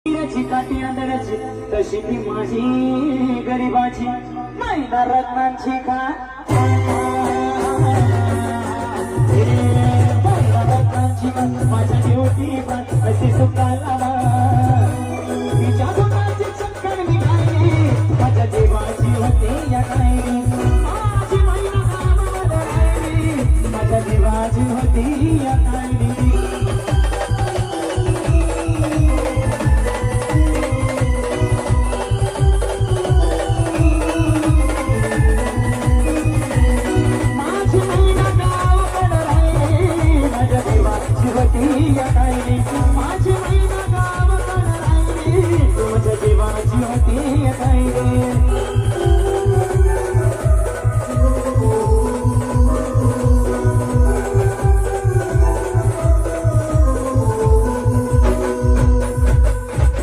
ची काठी अंधराची तशी ती माझी गरीबाची मैना रत्नांची का रत्नांची माझ्या ड्युटी पण अशी सुखाला तिच्या गुणाची चक्कर निघाली माझ्या जीवाची होती या काही माझी मैना गावामध्ये राहिली माझ्या जीवाची होती या काही माझी मैना गावाकडे राहिली तुमच्या जीवाची होती काही